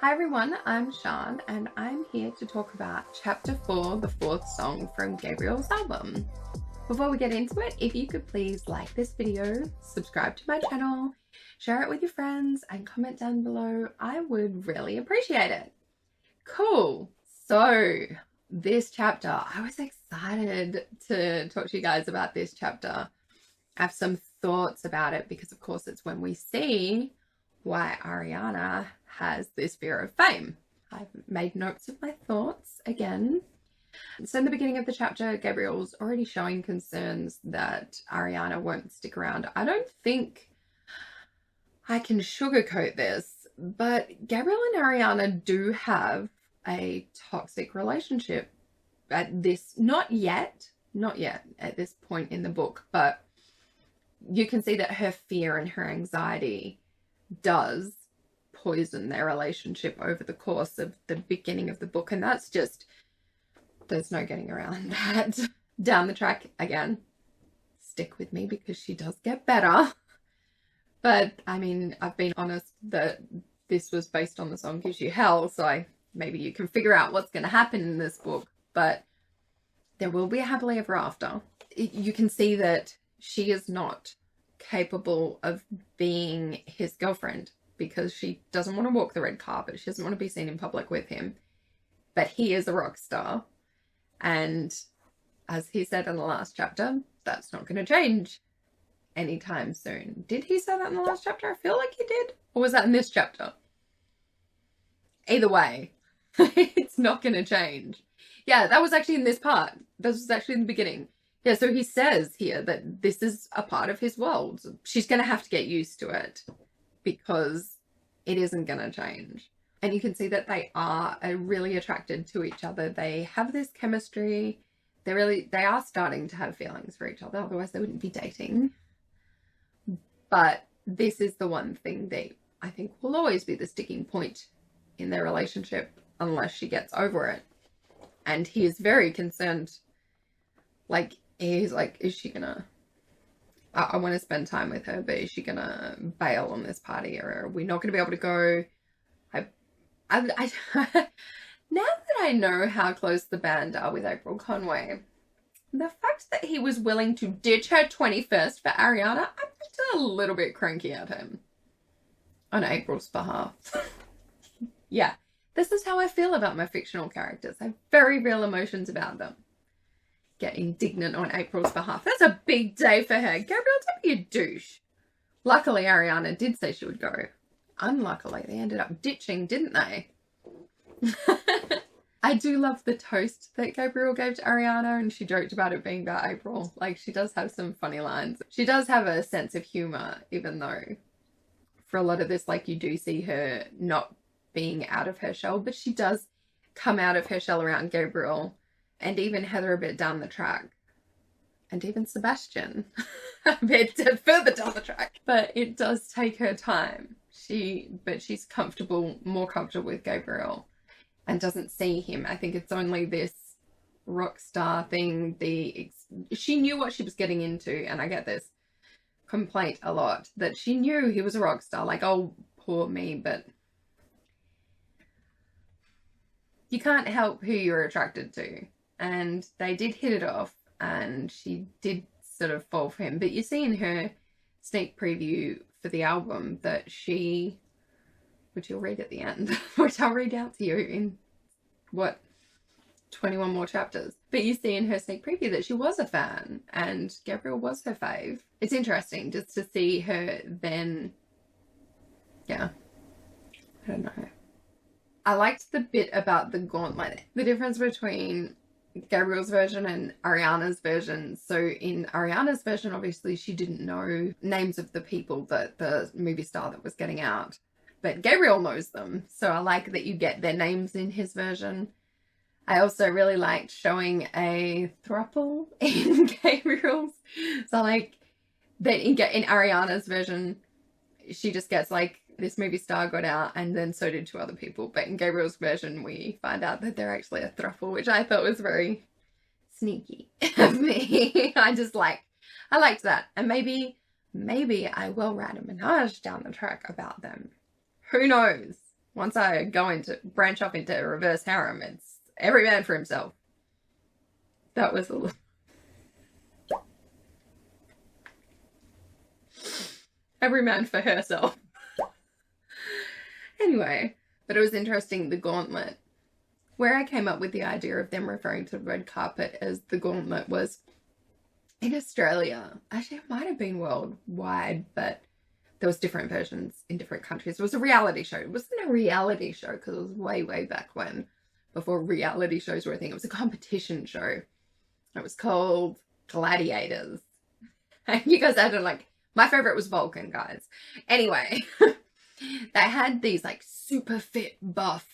Hi everyone, I'm Sian and I'm here to talk about Chapter 4, the fourth song from Gabriel's album. Before we get into it, if you could please like this video, subscribe to my channel, share it with your friends and comment down below, I would really appreciate it. Cool, so this chapter, I was excited to talk to you guys about this chapter. I have some thoughts about it because of course it's when we see why Ariana has this fear of fame. I've made notes of my thoughts again. So in the beginning of the chapter, Gabriel's already showing concerns that Ariana won't stick around. I don't think I can sugarcoat this, but Gabriel and Ariana do have a toxic relationship at this, not yet at this point in the book, but you can see that her fear and her anxiety does poison their relationship over the course of the beginning of the book, and that's just, there's no getting around that. Down the track, again, stick with me because she does get better, but I mean, I've been honest that this was based on the song Gives You Hell, so maybe you can figure out what's going to happen in this book, but there will be a happily ever after. You can see that she is not capable of being his girlfriend because she doesn't want to walk the red carpet. She doesn't want to be seen in public with him. But he is a rock star. And as he said in the last chapter, that's not going to change anytime soon. Did he say that in the last chapter? I feel like he did. Or was that in this chapter? Either way, it's not going to change. Yeah, that was actually in this part. This was actually in the beginning. Yeah, so he says here that this is a part of his world. She's going to have to get used to it because it isn't going to change. And you can see that they are really attracted to each other. They have this chemistry. They are starting to have feelings for each other. Otherwise, they wouldn't be dating. But this is the one thing that I think will always be the sticking point in their relationship unless she gets over it. And he is very concerned. Like, he's like, is she gonna, I want to spend time with her, but is she gonna bail on this party, or are we not gonna be able to go? Now that I know how close the band are with April Conway, the fact that he was willing to ditch her 21st for Ariana, I'm just a little bit cranky at him on April's behalf. Yeah, this is how I feel about my fictional characters. I have very real emotions about them. Get indignant on April's behalf. That's a big day for her. Gabriel, don't be a douche. Luckily, Ariana did say she would go. Unluckily, they ended up ditching, didn't they? I do love the toast that Gabriel gave to Ariana, and she joked about it being about April. Like, she does have some funny lines. She does have a sense of humor, even though for a lot of this, like, you do see her not being out of her shell, but she does come out of her shell around Gabriel. And even Heather a bit down the track. And even Sebastian a bit further down the track. But it does take her time. But she's more comfortable with Gabriel. And doesn't see him. I think it's only this rock star thing. She knew what she was getting into. And I get this complaint a lot. That she knew he was a rock star. Like, oh, poor me. But you can't help who you're attracted to. And they did hit it off, and she did sort of fall for him. But you see in her sneak preview for the album that she, which you'll read at the end, which I'll read out to you in, 21 more chapters. But you see in her sneak preview that she was a fan, and Gabriel was her fave. It's interesting just to see her then, yeah, I don't know. I liked the bit about the gauntlet, the difference between Gabriel's version and Ariana's version. So in Ariana's version, obviously she didn't know names of the people that the movie star that was getting out, but Gabriel knows them. So I like that you get their names in his version. I also really liked showing a throuple in Gabriel's. So like that in Ariana's version, she just gets like, this movie star got out and then so did two other people. But in Gabriel's version, we find out that they're actually a throuple, which I thought was very sneaky of me. I liked that. And maybe I will write a menage down the track about them. Who knows? once I branch off into reverse harem, it's every man for himself. That was a little... Every man for herself. Anyway, but it was interesting, the Gauntlet. Where I came up with the idea of them referring to the red carpet as the Gauntlet was in Australia. Actually, it might have been worldwide, but there was different versions in different countries. It was a reality show. It wasn't a reality show because it was way, way back when, before reality shows were a thing. It was a competition show. It was called Gladiators. And you guys had to like, my favorite was Vulcan, guys. Anyway, they had these like super fit, buff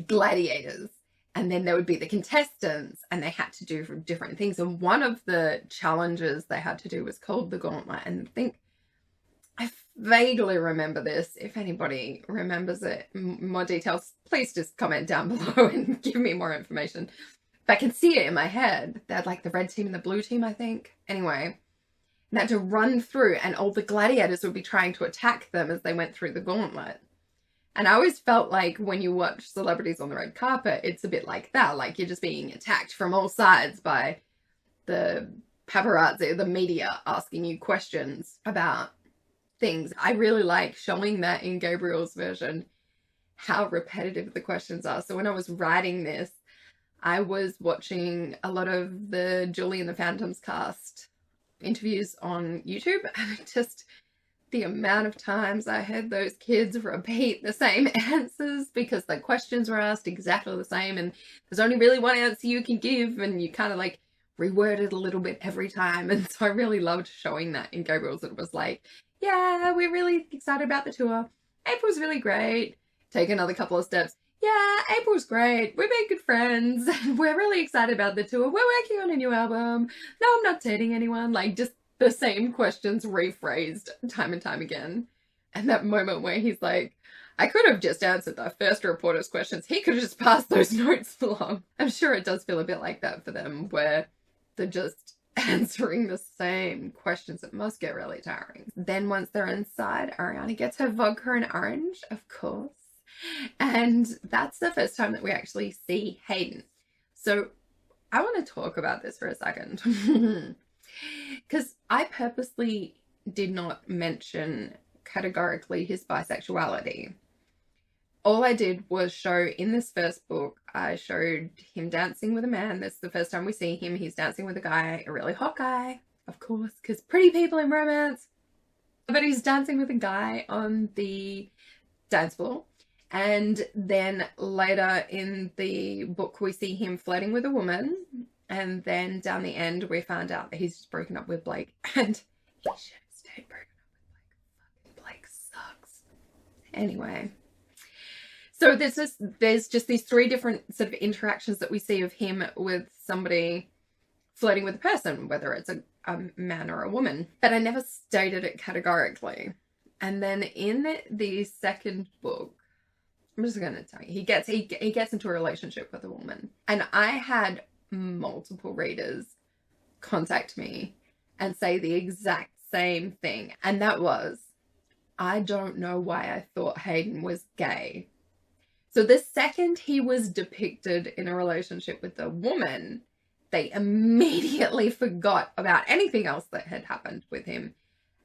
gladiators. And then there would be the contestants and they had to do different things. And one of the challenges they had to do was called the Gauntlet. And I vaguely remember this. If anybody remembers it, more details, please just comment down below and give me more information. But I can see it in my head. They had like the red team and the blue team, I think. Anyway, they had to run through and all the gladiators would be trying to attack them as they went through the gauntlet. And I always felt like when you watch celebrities on the red carpet, it's a bit like that. Like you're just being attacked from all sides by the paparazzi, the media asking you questions about things. I really like showing that in Gabriel's version, how repetitive the questions are. So when I was writing this, I was watching a lot of the Julie and the Phantoms cast interviews on YouTube, and just the amount of times I heard those kids repeat the same answers because the questions were asked exactly the same and there's only really one answer you can give and you kind of like reword it a little bit every time. And so I really loved showing that in Gabriel's. It was like, yeah, we're really excited about the tour. April's really great. Take another couple of steps. Yeah, April's great. We're being good friends. We're really excited about the tour. We're working on a new album. No, I'm not dating anyone. Like just the same questions rephrased time and time again. And that moment where he's like, I could have just answered the first reporter's questions. He could have just passed those notes along. I'm sure it does feel a bit like that for them, where they're just answering the same questions. It must get really tiring. Then once they're inside, Ariana gets her vodka and orange, of course. And that's the first time that we actually see Hayden. So I want to talk about this for a second. Because I purposely did not mention categorically his bisexuality. All I did was show in this first book, I showed him dancing with a man. That's the first time we see him. He's dancing with a guy, a really hot guy, of course, because pretty people in romance. But he's dancing with a guy on the dance floor. And then later in the book, we see him flirting with a woman. And then down the end, we found out that he's just broken up with Blake. And he should have stayed broken up with Blake. Fucking Blake sucks. Anyway. So there's just these three different sort of interactions that we see of him with somebody flirting with a person, whether it's a man or a woman. But I never stated it categorically. And then in the second book, I'm just going to tell you, he gets into a relationship with a woman. And I had multiple readers contact me and say the exact same thing. And that was, I don't know why I thought Hayden was gay. So the second he was depicted in a relationship with a woman, they immediately forgot about anything else that had happened with him.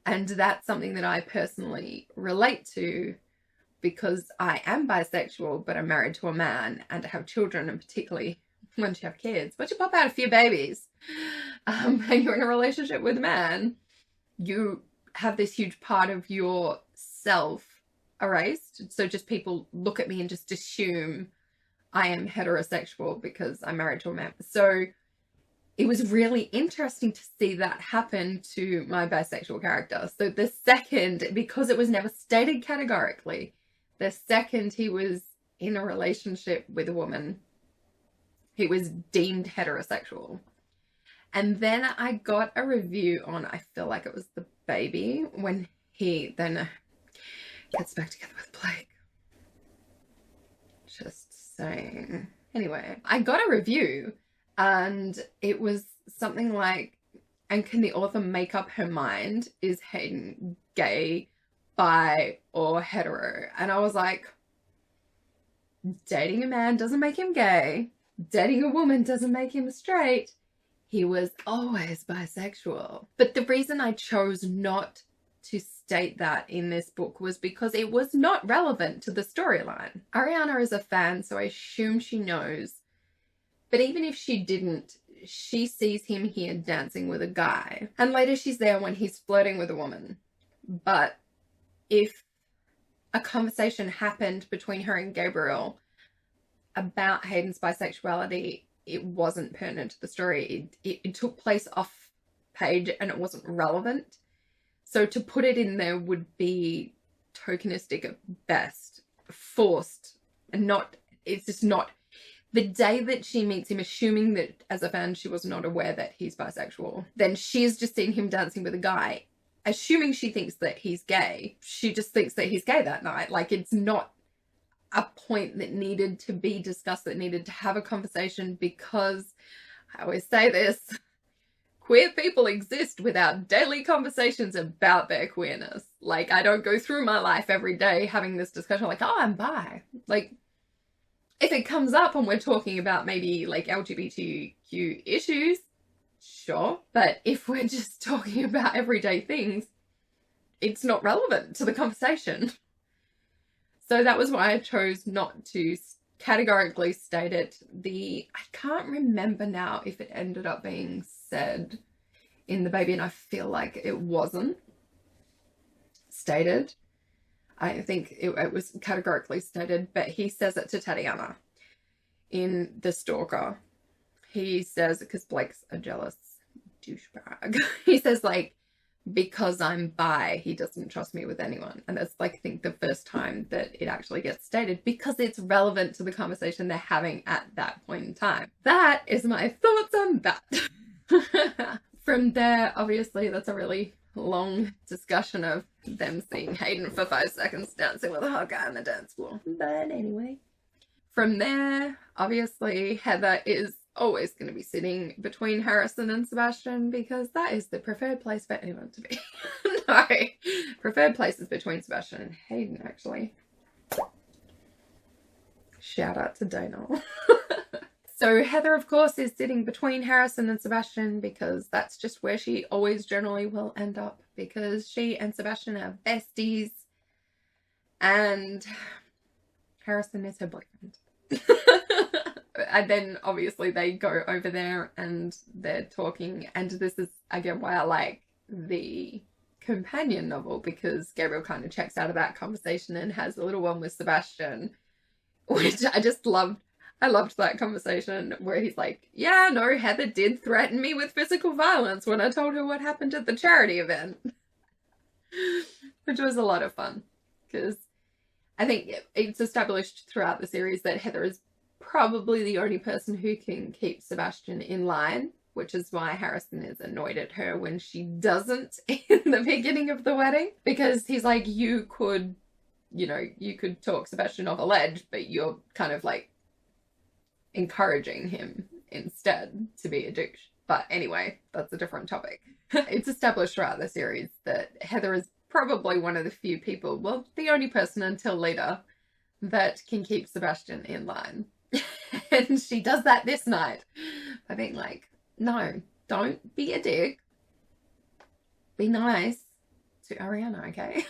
And that's something that I personally relate to, because I am bisexual, but I'm married to a man and I have children, and particularly once you have kids, once you pop out a few babies, and you're in a relationship with a man, you have this huge part of yourself erased. So just people look at me and just assume I am heterosexual because I'm married to a man. So it was really interesting to see that happen to my bisexual character. So the second, because it was never stated categorically, the second he was in a relationship with a woman, he was deemed heterosexual. And then I got a review on, I feel like it was The Baby, when he then gets back together with Blake. Just saying. Anyway, I got a review and it was something like, and can the author make up her mind? Is Hayden gay, bi, or hetero? And I was like, dating a man doesn't make him gay. Dating a woman doesn't make him straight. He was always bisexual. But the reason I chose not to state that in this book was because it was not relevant to the storyline. Ariana is a fan, so I assume she knows. But even if she didn't, she sees him here dancing with a guy. And later she's there when he's flirting with a woman. But if a conversation happened between her and Gabriel about Hayden's bisexuality, it wasn't pertinent to the story. It took place off page and it wasn't relevant. So to put it in there would be tokenistic at best, forced, and not, it's just not. The day that she meets him, assuming that as a fan she was not aware that he's bisexual, then she's just seen him dancing with a guy. Assuming she thinks that he's gay, she just thinks that he's gay that night. Like, it's not a point that needed to be discussed, that needed to have a conversation, because I always say this, queer people exist without daily conversations about their queerness. Like, I don't go through my life every day having this discussion like, oh, I'm bi. Like, if it comes up and we're talking about maybe like LGBTQ issues, sure. But if we're just talking about everyday things, it's not relevant to the conversation. So that was why I chose not to categorically state it. I can't remember now if it ended up being said in The Baby, and I feel like it wasn't stated. I think it was categorically stated, but he says it to Tatiana in The Stalker. He says, because Blake's a jealous douchebag, he says, like, because I'm bi, he doesn't trust me with anyone. And that's, like, I think the first time that it actually gets stated, because it's relevant to the conversation they're having at that point in time. That is my thoughts on that. From there, obviously, that's a really long discussion of them seeing Hayden for 5 seconds dancing with a hot guy on the dance floor. But anyway, from there, obviously, Heather is always going to be sitting between Harrison and Sebastian, because that is the preferred place for anyone to be. No, preferred places between Sebastian and Hayden, actually. Shout out to Dana. So Heather, of course, is sitting between Harrison and Sebastian, because that's just where she always generally will end up, because she and Sebastian are besties and Harrison is her boyfriend. And then obviously they go over there and they're talking, and this is again why I like the companion novel, because Gabriel kind of checks out of that conversation and has a little one with Sebastian, which I just loved. I loved that conversation where he's like, yeah, no, Heather did threaten me with physical violence when I told her what happened at the charity event. Which was a lot of fun, because I think it's established throughout the series that Heather is probably the only person who can keep Sebastian in line, which is why Harrison is annoyed at her when she doesn't in the beginning of the wedding, because he's like, you could talk Sebastian off a ledge, but you're kind of like encouraging him instead to be a douche. But anyway, that's a different topic. It's established throughout the series that Heather is probably one of the few people, well, the only person until later, that can keep Sebastian in line. And she does that this night by being like, no, don't be a dick. Be nice to Ariana, okay?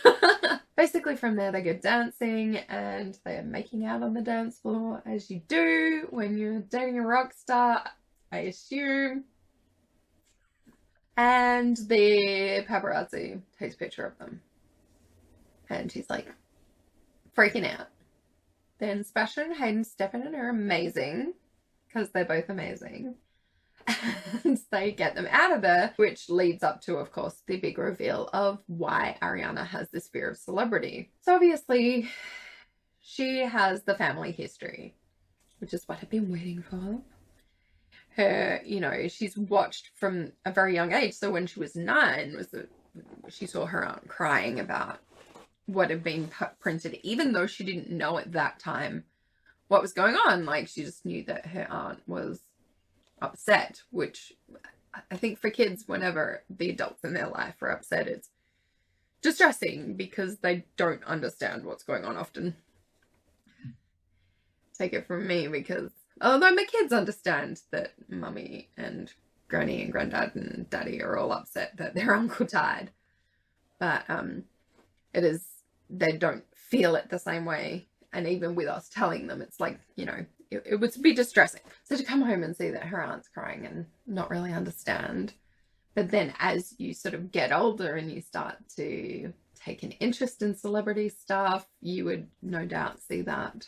Basically from there they go dancing and they're making out on the dance floor, as you do when you're dating a rock star, I assume. And the paparazzi takes a picture of them. And she's like freaking out. Then Sebastian, Hayden, step in and are amazing, because they're both amazing. And they get them out of there, which leads up to, of course, the big reveal of why Ariana has this fear of celebrity. So obviously, she has the family history, which is what I've been waiting for. Her, she's watched from a very young age. So when she was 9, she saw her aunt crying about what had been printed, even though she didn't know at that time what was going on. Like, she just knew that her aunt was upset, which I think for kids, whenever the adults in their life are upset, it's distressing because they don't understand what's going on often. take it from me, because although my kids understand that mummy and granny and granddad and daddy are all upset that their uncle died, but they don't feel it the same way. And even with us telling them, it's like, you know, it would be distressing. So to come home and see that her aunt's crying and not really understand. But then as you sort of get older and you start to take an interest in celebrity stuff, you would no doubt see that.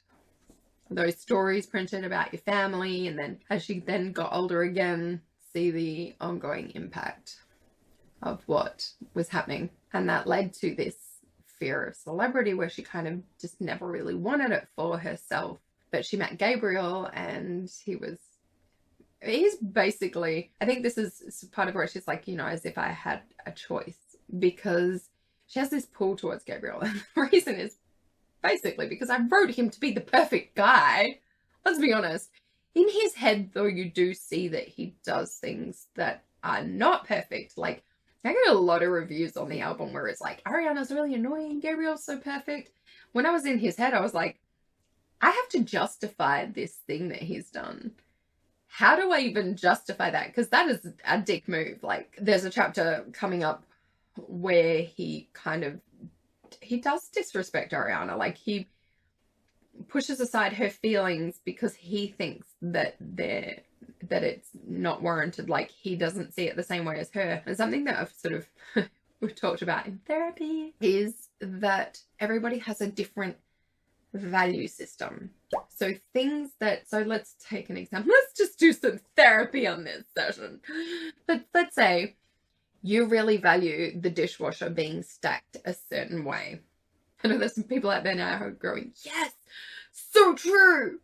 Those stories printed about your family, and then as she then got older again, see the ongoing impact of what was happening. And that led to this fear of celebrity, where she kind of just never really wanted it for herself. But she met Gabriel, and he's basically, I think this is part of where she's like, you know, as if I had a choice, because she has this pull towards Gabriel. And the reason is basically because I wrote him to be the perfect guy. Let's be honest. In his head, though, you do see that he does things that are not perfect. Like, I get a lot of reviews on the album where it's like, Ariana's really annoying, Gabriel's so perfect. When I was in his head, I was like, I have to justify this thing that he's done. How do I even justify that? Because that is a dick move. Like, there's a chapter coming up where he does disrespect Ariana. Like, he pushes aside her feelings because he thinks that it's not warranted. Like, he doesn't see it the same way as her. And something that I've sort of we've talked about in therapy is that everybody has a different value system. So let's take an example. Let's just do some therapy on this session. But let's say you really value the dishwasher being stacked a certain way. I know there's some people out there now who are going, yes, so true.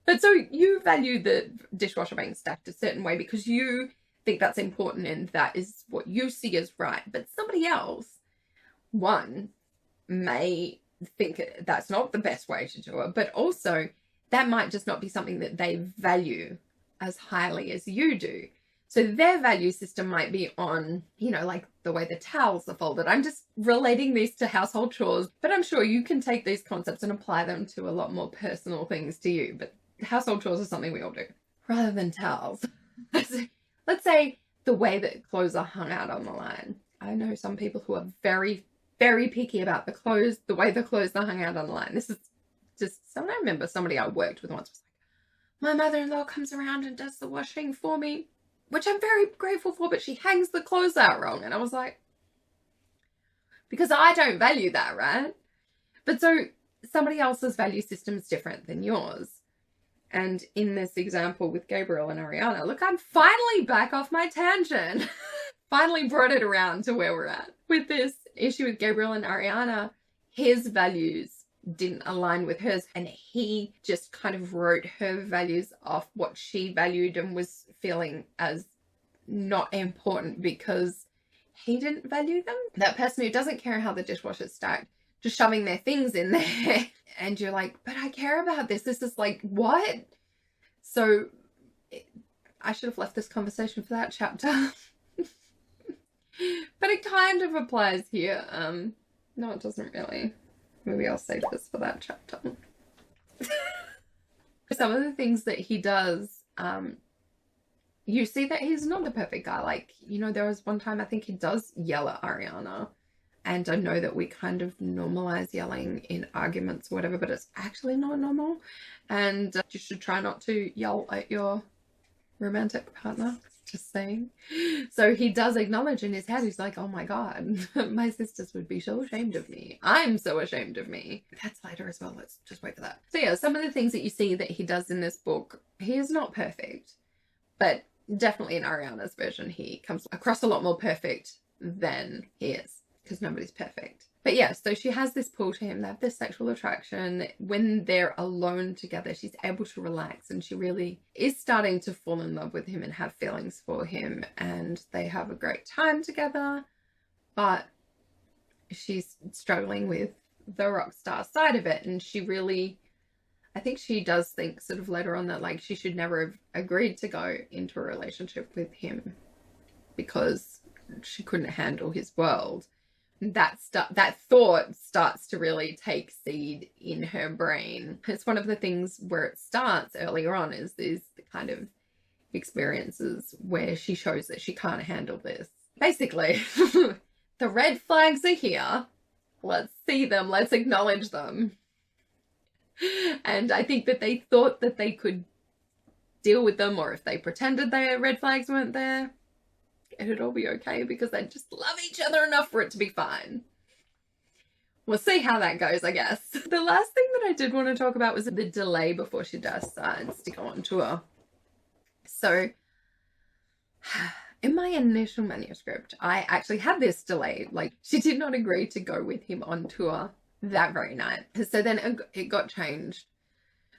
But so you value the dishwasher being stacked a certain way because you think that's important and that is what you see as right. But somebody else, one, may think that's not the best way to do it, but also that might just not be something that they value as highly as you do. So their value system might be on, you know, like the way the towels are folded. I'm just relating these to household chores, but I'm sure you can take these concepts and apply them to a lot more personal things to you. But household chores are something we all do rather than towels. Let's say the way that clothes are hung out on the line. I know some people who are very, very picky about the way the clothes are hung out on the line. This is just something. I remember somebody I worked with once was like, my mother-in-law comes around and does the washing for me, which I'm very grateful for, but she hangs the clothes out wrong. And I was like, because I don't value that, right? But so somebody else's value system is different than yours. And in this example with Gabriel and Ariana, look, I'm finally back off my tangent. Finally brought it around to where we're at. With this issue with Gabriel and Ariana, his values didn't align with hers, and he just kind of wrote her values off what she valued and was feeling as not important because he didn't value them. That person who doesn't care how the dishwasher's stacked, just shoving their things in there, and you're like, but I care about this. This is like, what? So I should have left this conversation for that chapter. But it kind of applies here. No, it doesn't really. Maybe I'll save this for that chapter. Some of the things that he does, you see that he's not the perfect guy. Like, you know, there was one time I think he does yell at Ariana. And I know that we kind of normalize yelling in arguments or whatever, but it's actually not normal. And you should try not to yell at your romantic partner. Just saying. So he does acknowledge in his head, he's like, oh my God, my sisters would be so ashamed of me. I'm so ashamed of me. That's later as well. Let's just wait for that. So yeah, some of the things that you see that he does in this book, he is not perfect, but definitely in Ariana's version, he comes across a lot more perfect than he is, because nobody's perfect. But yeah, so she has this pull to him. They have this sexual attraction. When they're alone together, she's able to relax, and she really is starting to fall in love with him and have feelings for him, and they have a great time together. But she's struggling with the rock star side of it, and she really, I think she does think sort of later on that like she should never have agreed to go into a relationship with him because she couldn't handle his world. that thought starts to really take seed in her brain. It's one of the things where it starts earlier on, is these kind of experiences where she shows that she can't handle this. Basically, the red flags are here. Let's see them. Let's acknowledge them. And I think that they thought that they could deal with them, or if they pretended their red flags weren't there, it'd all be okay because they just love each other enough for it to be fine. We'll see how that goes, I guess. The last thing that I did want to talk about was the delay before she decides to go on tour. So in my initial manuscript, I actually had this delay. Like, she did not agree to go with him on tour that very night. So then it got changed.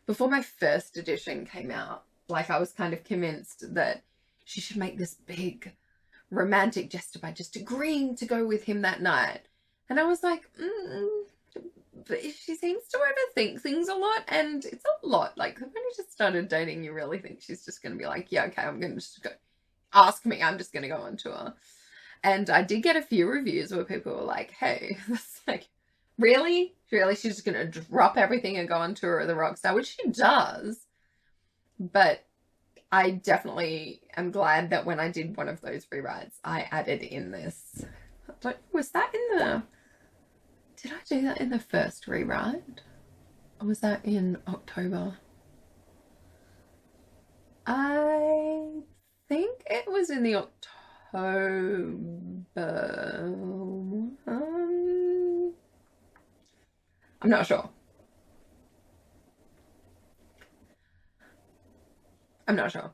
Before my first edition came out, like, I was kind of convinced that she should make this big romantic gesture by just agreeing to go with him that night. And I was like, but she seems to overthink things a lot, and it's a lot. Like, when you just started dating, you really think she's just going to be like, yeah, okay, I'm going to just go. Ask me, I'm just going to go on tour. And I did get a few reviews where people were like, hey, that's like, really? Really? She's just going to drop everything and go on tour with a rock star, which she does. But I definitely am glad that when I did one of those rewrites, I added in this. Was that in the... Did I do that in the first rewrite? Or was that in October? I think it was in the October. I'm not sure. I'm not sure.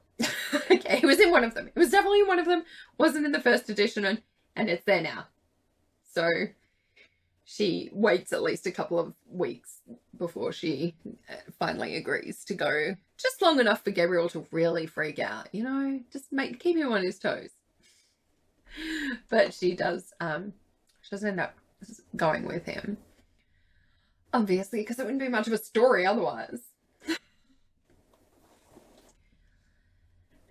Okay, it was in one of them. It was definitely in one of them. Wasn't in the first edition, and it's there now. So she waits at least a couple of weeks before she finally agrees to go. Just long enough for Gabriel to really freak out, you know, just keep him on his toes. But she does, she doesn't end up going with him. Obviously, because it wouldn't be much of a story otherwise.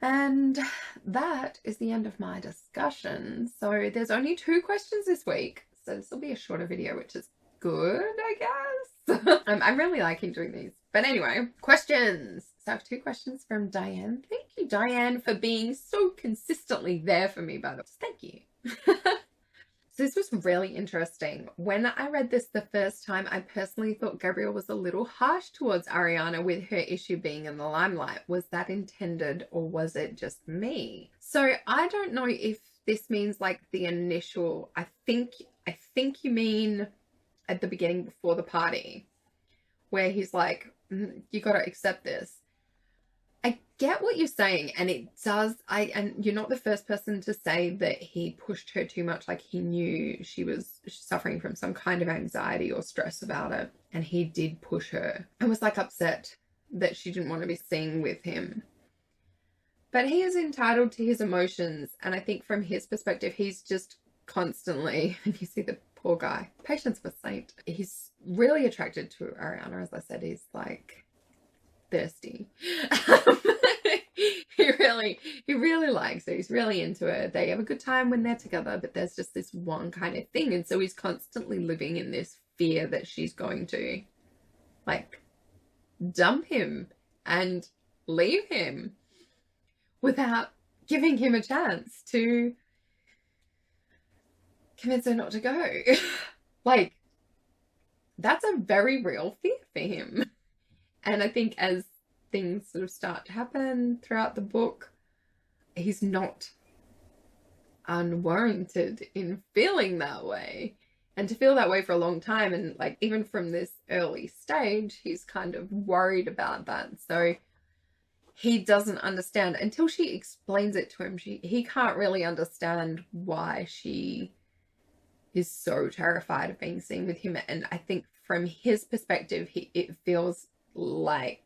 And that is the end of my discussion. So there's only 2 questions this week. So this will be a shorter video, which is good, I guess. I'm really liking doing these. But anyway, questions. So I have 2 questions from Diane. Thank you, Diane, for being so consistently there for me, by the way. Thank you. So this was really interesting. When I read this the first time, I personally thought Gabriel was a little harsh towards Ariana with her issue being in the limelight. Was that intended, or was it just me? So I don't know if this means like the initial, I think you mean at the beginning before the party, where he's like, you got to accept this. I get what you're saying, and it does. And you're not the first person to say that he pushed her too much. Like, he knew she was suffering from some kind of anxiety or stress about it, and he did push her and was like upset that she didn't want to be seen with him. But he is entitled to his emotions, and I think from his perspective, he's just constantly, and you see the poor guy, patience for saint. He's really attracted to Ariana, as I said. He's like thirsty. He really likes her. He's really into her. They have a good time when they're together, but there's just this one kind of thing, and so he's constantly living in this fear that she's going to like dump him and leave him without giving him a chance to convince her not to go. Like, that's a very real fear for him. And I think as things sort of start to happen throughout the book, he's not unwarranted in feeling that way. And to feel that way for a long time, and like even from this early stage, he's kind of worried about that. So he doesn't understand until she explains it to him. He can't really understand why she is so terrified of being seen with him. And I think from his perspective, it feels like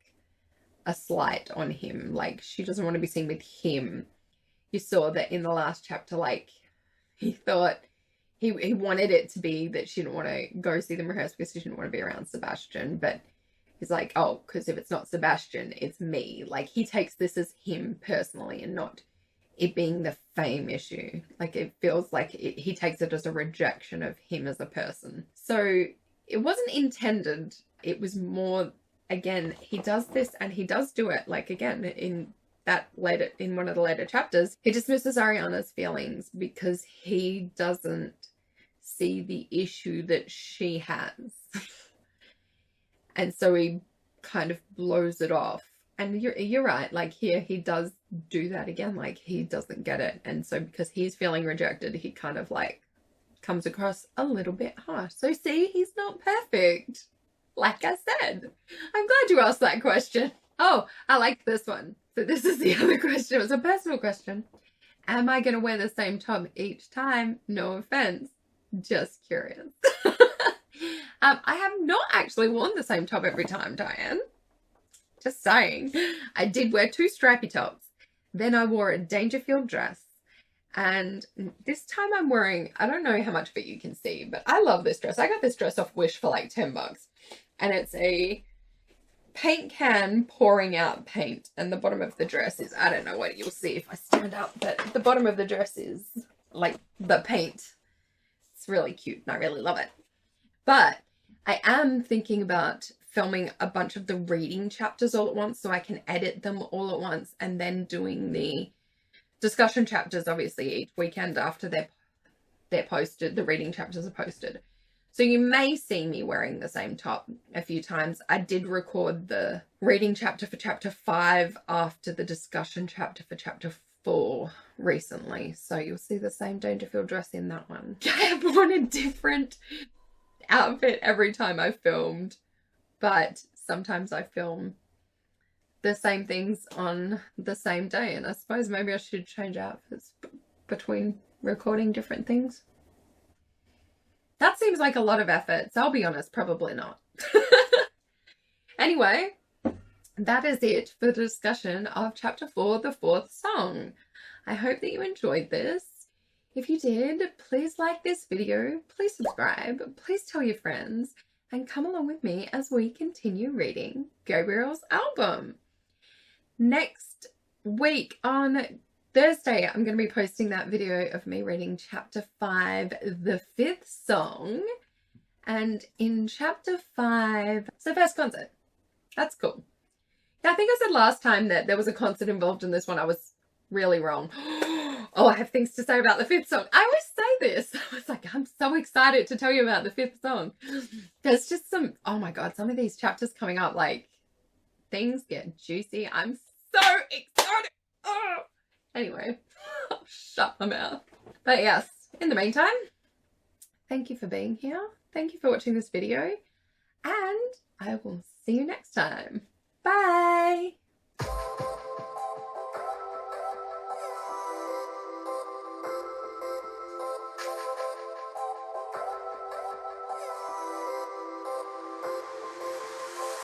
a slight on him. Like, she doesn't want to be seen with him. You saw that in the last chapter, like, he thought he wanted it to be that she didn't want to go see them rehearse because she didn't want to be around Sebastian. But he's like, oh, because if it's not Sebastian, it's me. Like, he takes this as him personally and not it being the fame issue. Like, it feels like he takes it as a rejection of him as a person. So it wasn't intended. It was more, again, he does this and he does do it. Like, again, in one of the later chapters, he dismisses Ariana's feelings because he doesn't see the issue that she has. And so he kind of blows it off. And you're right, like, here he does do that again, like, he doesn't get it. And so because he's feeling rejected, he kind of like comes across a little bit harsh. So see, he's not perfect. Like I said, I'm glad you asked that question. Oh, I like this one. So this is the other question. It was a personal question. Am I going to wear the same top each time? No offense. Just curious. I have not actually worn the same top every time, Diane. Just saying. I did wear 2 stripy tops. Then I wore a Dangerfield dress. And this time I'm wearing, I don't know how much of it you can see, but I love this dress. I got this dress off Wish for like 10 bucks. And it's a paint can pouring out paint. And the bottom of the dress is, I don't know what you'll see if I stand up, but the bottom of the dress is like the paint. It's really cute and I really love it. But I am thinking about filming a bunch of the reading chapters all at once so I can edit them all at once, and then doing the discussion chapters obviously each weekend after they're posted. The reading chapters are posted. So you may see me wearing the same top a few times. I did record the reading chapter for chapter 5 after the discussion chapter for chapter 4 recently. So you'll see the same Dangerfield dress in that one. I have worn a different outfit every time I filmed, but sometimes I film the same things on the same day, and I suppose maybe I should change outfits between recording different things. That seems like a lot of effort, so I'll be honest, probably not. Anyway, that is it for the discussion of chapter 4, the 4th song. I hope that you enjoyed this. If you did, please like this video, please subscribe, please tell your friends, and come along with me as we continue reading Gabriel's album. Next week on Thursday, I'm going to be posting that video of me reading chapter 5, the 5th song. And in chapter 5, it's the first concert. That's cool. Yeah, I think I said last time that there was a concert involved in this one. I was really wrong. Oh, I have things to say about the 5th song. I always say this. I was like, I'm so excited to tell you about the 5th song. There's just some, oh my God, some of these chapters coming up, like, things get juicy. I'm so excited. Oh. Anyway, I'll shut my mouth. But yes, in the meantime, thank you for being here. Thank you for watching this video. And I will see you next time. Bye.